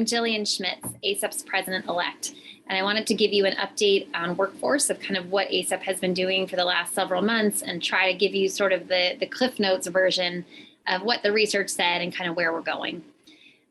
I'm Gillian Schmitz, ACEP's President-Elect, and I wanted to give you an update on workforce of kind of what ACEP has been doing for the last several months and try to give you sort of the Cliff Notes version of what the research said and kind of where we're going.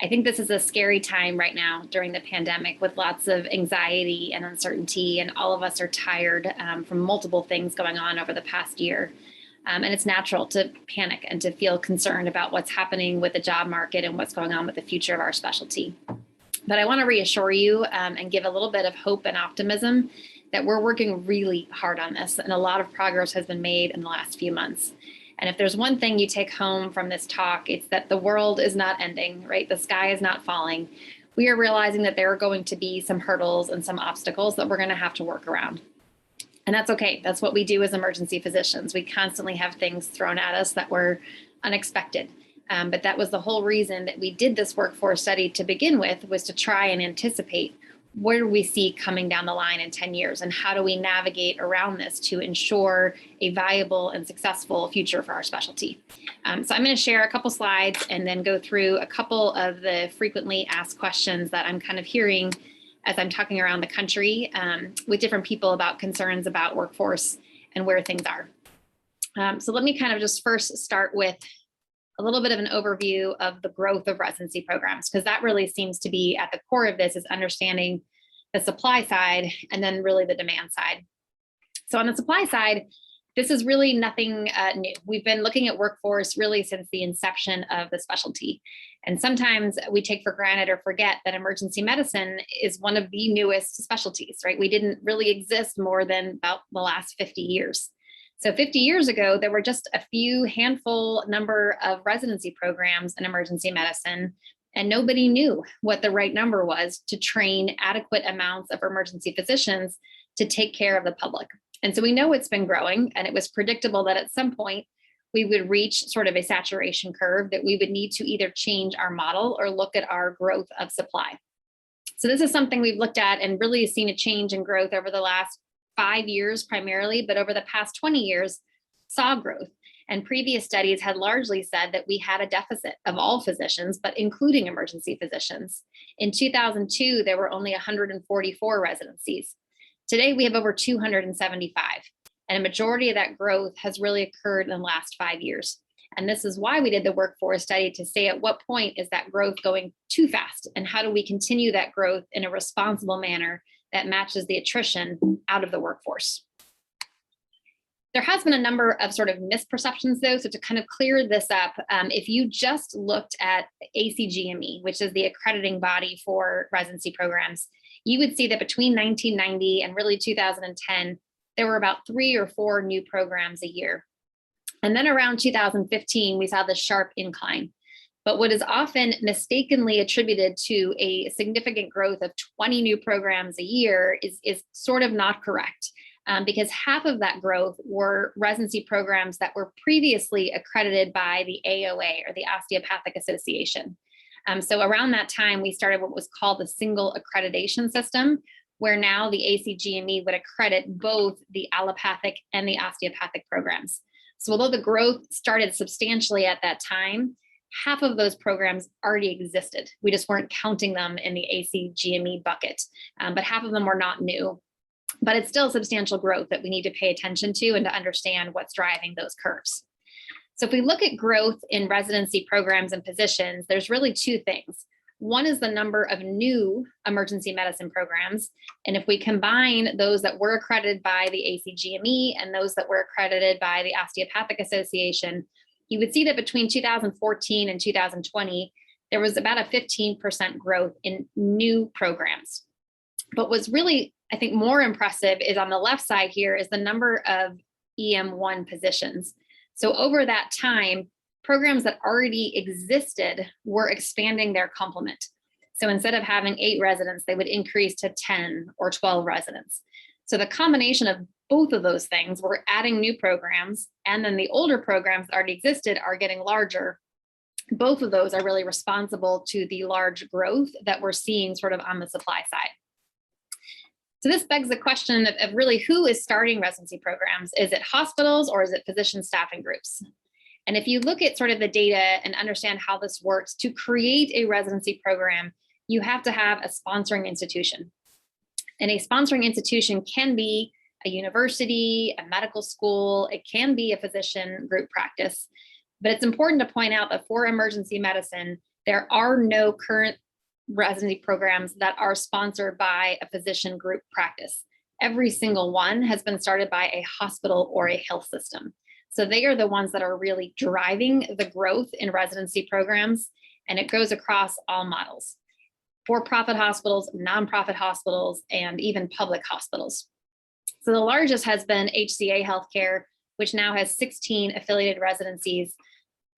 I think this is a scary time right now during the pandemic with lots of anxiety and uncertainty, and all of us are tired from multiple things going on over the past year. And it's natural to panic and to feel concerned about what's happening with the job market and what's going on with the future of our specialty. But I want to reassure you and give a little bit of hope and optimism that we're working really hard on this, and a lot of progress has been made in the last few months. And if there's one thing you take home from this talk, it's that the world is not ending, right? The sky is not falling. We are realizing that there are going to be some hurdles and some obstacles that we're going to have to work around. And that's okay. That's what we do as emergency physicians. We constantly have things thrown at us that were unexpected. But that was the whole reason that we did this workforce study to begin with, was to try and anticipate what do we see coming down the line in 10 years, and how do we navigate around this to ensure a viable and successful future for our specialty. So I'm going to share a couple slides and then go through a couple of the frequently asked questions that I'm kind of hearing as I'm talking around the country with different people about concerns about workforce and where things are. So let me kind of just first start with a little bit of an overview of the growth of residency programs, because that really seems to be at the core of this, is understanding the supply side and then really the demand side. So on the supply side, this is really nothing new. We've been looking at workforce really since the inception of the specialty. And sometimes we take for granted or forget that emergency medicine is one of the newest specialties, right? We didn't really exist more than about the last 50 years. So 50 years ago, there were just a few handful number of residency programs in emergency medicine, and nobody knew what the right number was to train adequate amounts of emergency physicians to take care of the public. And so we know it's been growing, and it was predictable that at some point we would reach sort of a saturation curve, that we would need to either change our model or look at our growth of supply. So this is something we've looked at and really seen a change in growth over the last 5 years primarily, but over the past 20 years saw growth. And previous studies had largely said that we had a deficit of all physicians, but including emergency physicians. In 2002, there were only 144 residencies. Today, we have over 275, and a majority of that growth has really occurred in the last 5 years. And this is why we did the workforce study, to say at what point is that growth going too fast, and how do we continue that growth in a responsible manner that matches the attrition out of the workforce. There has been a number of sort of misperceptions though, so to kind of clear this up, if you just looked at ACGME, which is the accrediting body for residency programs, you would see that between 1990 and really 2010, there were about 3 or 4 new programs a year. And then around 2015, we saw this sharp incline. But what is often mistakenly attributed to a significant growth of 20 new programs a year is sort of not correct, because half of that growth were residency programs that were previously accredited by the AOA, or the Osteopathic Association. So around that time, we started what was called the single accreditation system, where now the ACGME would accredit both the allopathic and the osteopathic programs. So although the growth started substantially at that time, half of those programs already existed. We just weren't counting them in the ACGME bucket, but half of them were not new. But it's still substantial growth that we need to pay attention to and to understand what's driving those curves. So if we look at growth in residency programs and positions, there's really 2 things. One is the number of new emergency medicine programs. And if we combine those that were accredited by the ACGME and those that were accredited by the Osteopathic Association, you would see that between 2014 and 2020, there was about a 15% growth in new programs. But what's really, I think, more impressive is on the left side here is the number of EM1 positions. So over that time, programs that already existed were expanding their complement. So instead of having 8 residents, they would increase to 10 or 12 residents. So the combination of both of those things, we're adding new programs, and then the older programs that already existed are getting larger. Both of those are really responsible to the large growth that we're seeing sort of on the supply side. So this begs the question of really who is starting residency programs? Is it hospitals or is it physician staffing groups? And if you look at sort of the data and understand how this works, to create a residency program, you have to have a sponsoring institution. And a sponsoring institution can be a university, a medical school, it can be a physician group practice. But it's important to point out that for emergency medicine, there are no current residency programs that are sponsored by a physician group practice. Every single one has been started by a hospital or a health system. So they are the ones that are really driving the growth in residency programs, and it goes across all models: for-profit hospitals, nonprofit hospitals, and even public hospitals. So the largest has been HCA Healthcare, which now has 16 affiliated residencies,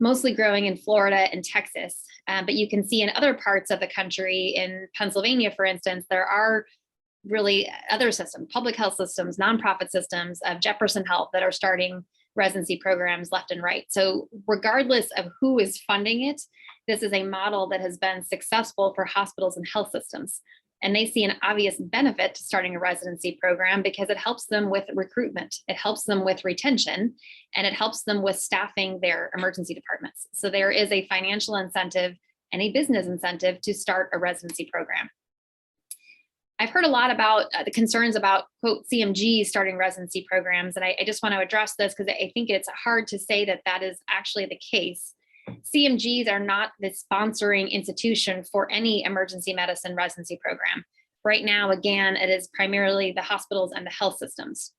mostly growing in Florida and Texas. But you can see in other parts of the country, in Pennsylvania, for instance, there are really other systems, public health systems, nonprofit systems of Jefferson Health that are starting residency programs left and right. So regardless of who is funding it, this is a model that has been successful for hospitals and health systems. And they see an obvious benefit to starting a residency program because it helps them with recruitment, it helps them with retention, and it helps them with staffing their emergency departments. So there is a financial incentive and a business incentive to start a residency program. I've heard a lot about the concerns about, quote, CMG starting residency programs. And I just want to address this because I think it's hard to say that that is actually the case. CMGs are not the sponsoring institution for any emergency medicine residency program. Right now, again, it is primarily the hospitals and the health systems.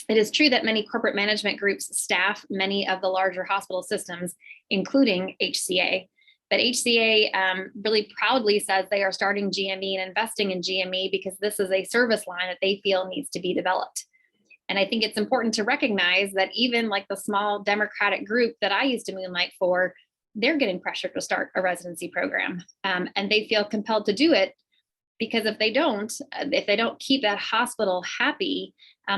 It is true that many corporate management groups staff many of the larger hospital systems, including HCA. But HCA really proudly says they are starting GME and investing in GME because this is a service line that they feel needs to be developed. And I think it's important to recognize that even like the small Democratic group that I used to moonlight for, they're getting pressure to start a residency program. And they feel compelled to do it because if they don't keep that hospital happy,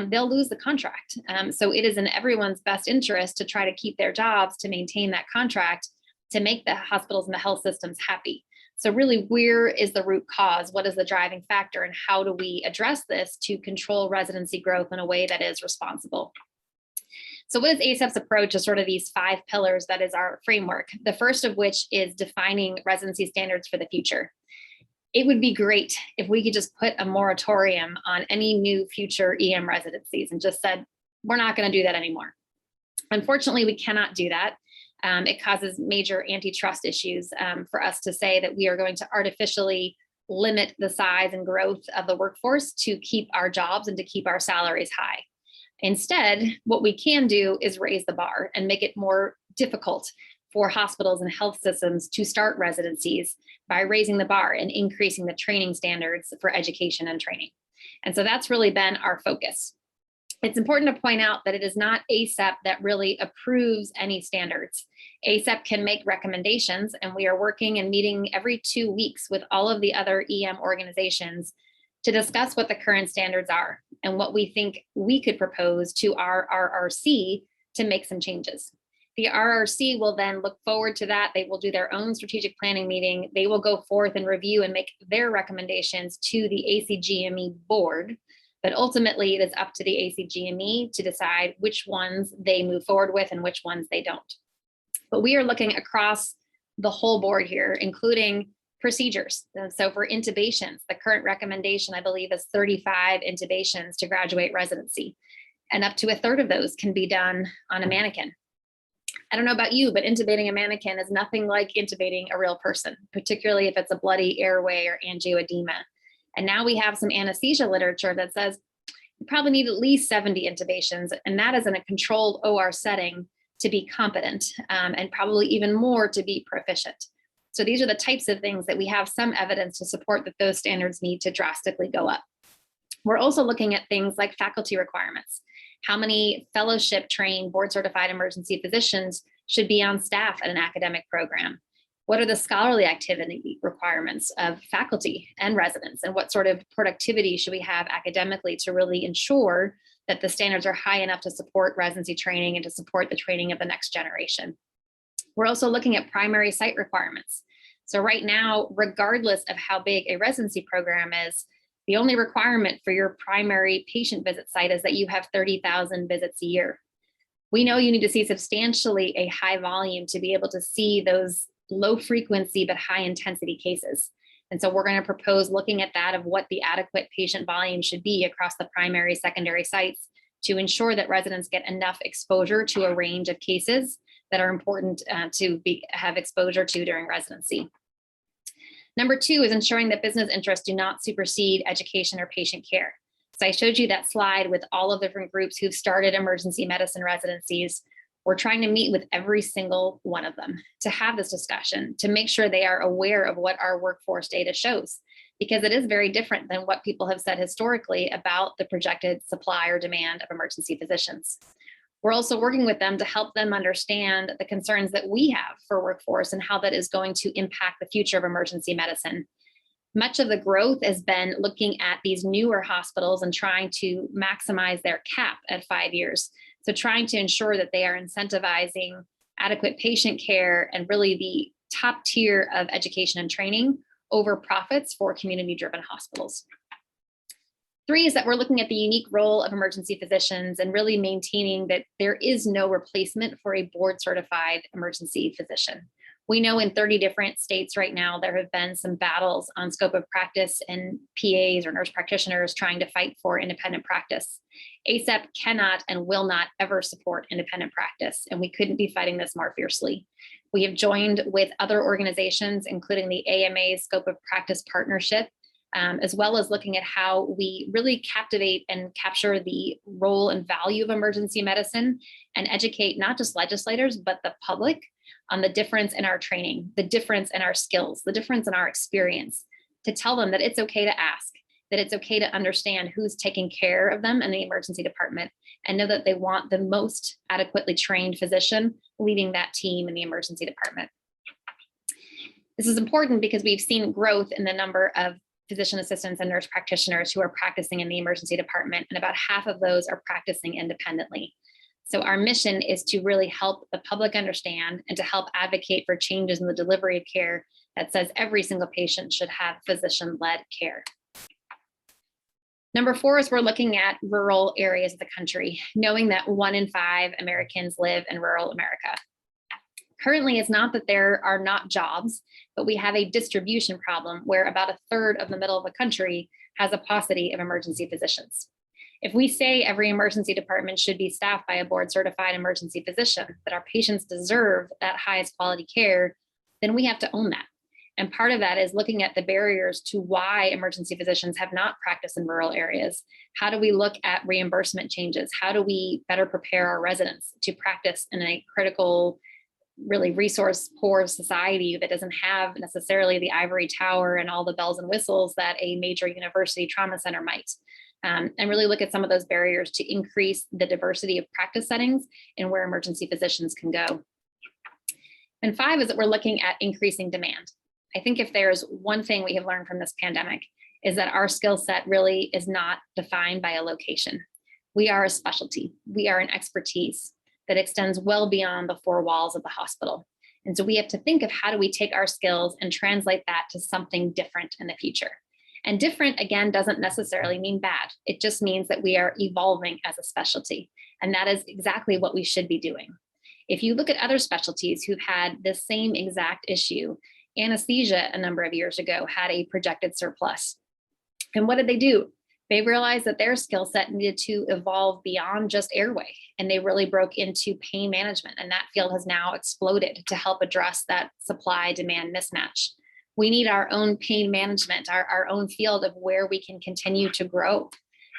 they'll lose the contract. So it is in everyone's best interest to try to keep their jobs, to maintain that contract, to make the hospitals and the health systems happy. So really, where is the root cause? What is the driving factor? And how do we address this to control residency growth in a way that is responsible? So what is ACEP's approach to sort of these 5 pillars that is our framework? The first of which is defining residency standards for the future. It would be great if we could just put a moratorium on any new future EM residencies and just said, we're not going to do that anymore. Unfortunately, we cannot do that. It causes major antitrust issues for us to say that we are going to artificially limit the size and growth of the workforce to keep our jobs and to keep our salaries high. Instead, what we can do is raise the bar and make it more difficult for hospitals and health systems to start residencies by raising the bar and increasing the training standards for education and training. And so that's really been our focus. It's important to point out that it is not ACEP that really approves any standards. ACEP can make recommendations, and we are working and meeting every 2 weeks with all of the other EM organizations to discuss what the current standards are and what we think we could propose to our RRC to make some changes. The RRC will then look forward to that. They will do their own strategic planning meeting. They will go forth and review and make their recommendations to the ACGME board. But ultimately, it is up to the ACGME to decide which ones they move forward with and which ones they don't. But we are looking across the whole board here, including procedures. So for intubations, the current recommendation, I believe, is 35 intubations to graduate residency. And up to a third of those can be done on a mannequin. I don't know about you, but intubating a mannequin is nothing like intubating a real person, particularly if it's a bloody airway or angioedema. And now we have some anesthesia literature that says you probably need at least 70 intubations, and that is in a controlled OR setting to be competent, and probably even more to be proficient. So these are the types of things that we have some evidence to support that those standards need to drastically go up. We're also looking at things like faculty requirements. How many fellowship trained board certified emergency physicians should be on staff at an academic program? What are the scholarly activity requirements of faculty and residents? And what sort of productivity should we have academically to really ensure that the standards are high enough to support residency training and to support the training of the next generation? We're also looking at primary site requirements. So right now, regardless of how big a residency program is, the only requirement for your primary patient visit site is that you have 30,000 visits a year. We know you need to see substantially a high volume to be able to see those low frequency but high intensity cases. And so we're going to propose looking at that of what the adequate patient volume should be across the primary, secondary sites to ensure that residents get enough exposure to a range of cases that are important to have exposure to during residency. Number 2 is ensuring that business interests do not supersede education or patient care. So I showed you that slide with all of the different groups who've started emergency medicine residencies. We're trying to meet with every single one of them to have this discussion, to make sure they are aware of what our workforce data shows, because it is very different than what people have said historically about the projected supply or demand of emergency physicians. We're also working with them to help them understand the concerns that we have for workforce and how that is going to impact the future of emergency medicine. Much of the growth has been looking at these newer hospitals and trying to maximize their cap at 5 years. So trying to ensure that they are incentivizing adequate patient care and really the top tier of education and training over profits for community-driven hospitals. 3 is that we're looking at the unique role of emergency physicians and really maintaining that there is no replacement for a board-certified emergency physician. We know in 30 different states right now, there have been some battles on scope of practice and PAs or nurse practitioners trying to fight for independent practice. ACEP cannot and will not ever support independent practice, and we couldn't be fighting this more fiercely. We have joined with other organizations, including the AMA Scope of Practice Partnership, as well as looking at how we really captivate and capture the role and value of emergency medicine and educate not just legislators, but the public on the difference in our training, the difference in our skills, the difference in our experience, to tell them that it's okay to ask, that it's okay to understand who's taking care of them in the emergency department, and know that they want the most adequately trained physician leading that team in the emergency department. This is important because we've seen growth in the number of physician assistants and nurse practitioners who are practicing in the emergency department, and about half of those are practicing independently. So our mission is to really help the public understand and to help advocate for changes in the delivery of care that says every single patient should have physician-led care. Number 4 is we're looking at rural areas of the country, knowing that 1 in 5 Americans live in rural America. Currently, it's not that there are not jobs, but we have a distribution problem where about 1/3 of the middle of the country has a paucity of emergency physicians. If we say every emergency department should be staffed by a board-certified emergency physician, that our patients deserve that highest quality care, then we have to own that. And part of that is looking at the barriers to why emergency physicians have not practiced in rural areas. How do we look at reimbursement changes? How do we better prepare our residents to practice in a critical, really resource-poor society that doesn't have necessarily the ivory tower and all the bells and whistles that a major university trauma center might? And really look at some of those barriers to increase the diversity of practice settings and where emergency physicians can go. And 5 is that we're looking at increasing demand. I think if there's one thing we have learned from this pandemic is that our skill set really is not defined by a location. We are a specialty. We are an expertise that extends well beyond the 4 walls of the hospital. And so we have to think of how do we take our skills and translate that to something different in the future. And different, again, doesn't necessarily mean bad. It just means that we are evolving as a specialty. And that is exactly what we should be doing. If you look at other specialties who've had the same exact issue, anesthesia a number of years ago had a projected surplus. And what did they do? They realized that their skill set needed to evolve beyond just airway. And they really broke into pain management. And that field has now exploded to help address that supply-demand mismatch. We need our own pain management, our own field of where we can continue to grow.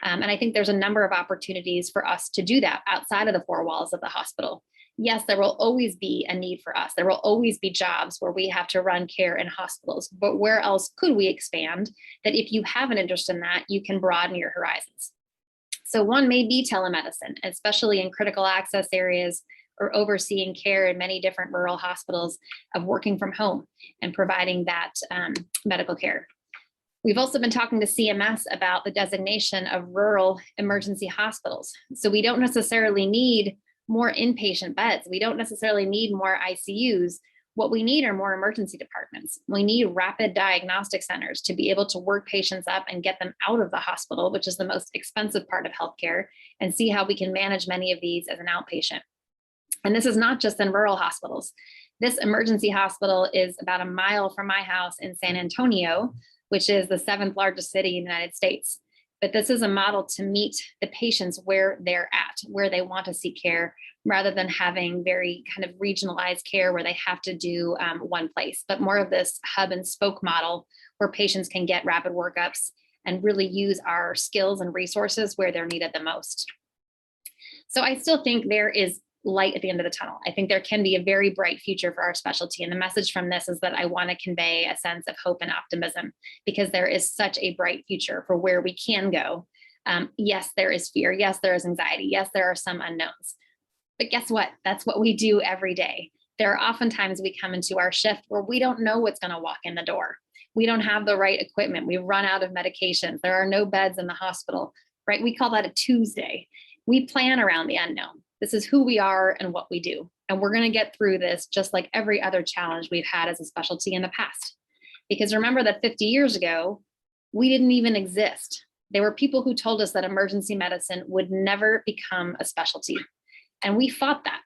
And I think there's a number of opportunities for us to do that outside of the 4 walls of the hospital. Yes, there will always be a need for us. There will always be jobs where we have to run care in hospitals, but where else could we expand that if you have an interest in that, you can broaden your horizons? So one may be telemedicine, especially in critical access areas or overseeing care in many different rural hospitals of working from home and providing that medical care. We've also been talking to CMS about the designation of rural emergency hospitals. So we don't necessarily need more inpatient beds. We don't necessarily need more ICUs. What we need are more emergency departments. We need rapid diagnostic centers to be able to work patients up and get them out of the hospital, which is the most expensive part of healthcare, and see how we can manage many of these as an outpatient. And this is not just in rural hospitals. This emergency hospital is about a mile from my house in San Antonio, which is the 7th largest city in the United States. But this is a model to meet the patients where they're at, where they want to seek care, rather than having very kind of regionalized care where they have to do one place, but more of this hub and spoke model where patients can get rapid workups and really use our skills and resources where they're needed the most. So I still think there is light at the end of the tunnel. I think there can be a very bright future for our specialty. And the message from this is that I want to convey a sense of hope and optimism, because there is such a bright future for where we can go. Yes, there is fear. Yes, there is anxiety. Yes, there are some unknowns. But guess what? That's what we do every day. There are oftentimes we come into our shift where we don't know what's going to walk in the door. We don't have the right equipment. We've run out of medications. There are no beds in the hospital, right? We call that a Tuesday. We plan around the unknown. This is who we are and what we do. And we're going to get through this just like every other challenge we've had as a specialty in the past. Because remember that 50 years ago, we didn't even exist. There were people who told us that emergency medicine would never become a specialty. And we fought that.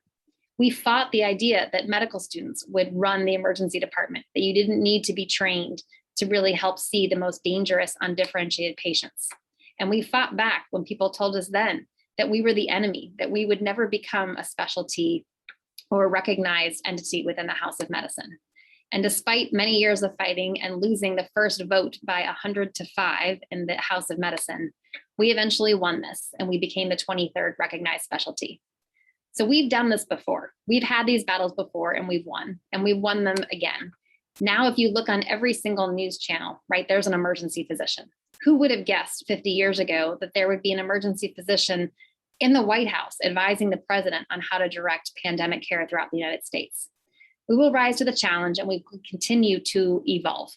We fought the idea that medical students would run the emergency department, that you didn't need to be trained to really help see the most dangerous, undifferentiated patients. And we fought back when people told us then that we were the enemy, that we would never become a specialty or a recognized entity within the House of Medicine. And despite many years of fighting and losing the first vote by 100-5 in the House of Medicine, we eventually won this and we became the 23rd recognized specialty. So we've done this before. We've had these battles before and we've won them again. Now, if you look on every single news channel, right, there's an emergency physician. Who would have guessed 50 years ago that there would be an emergency physician in the White House advising the president on how to direct pandemic care throughout the United States? We will rise to the challenge and we will continue to evolve.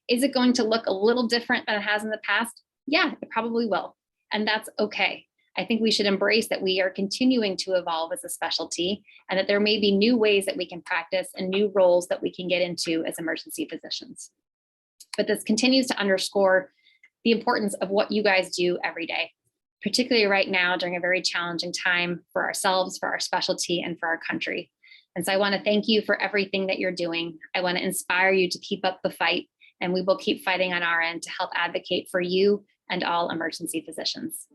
Is it going to look a little different than it has in the past? Yeah, it probably will. And that's okay. I think we should embrace that we are continuing to evolve as a specialty and that there may be new ways that we can practice and new roles that we can get into as emergency physicians. But this continues to underscore the importance of what you guys do every day, particularly right now during a very challenging time for ourselves, for our specialty, and for our country. And so I want to thank you for everything that you're doing. I want to inspire you to keep up the fight, and we will keep fighting on our end to help advocate for you and all emergency physicians.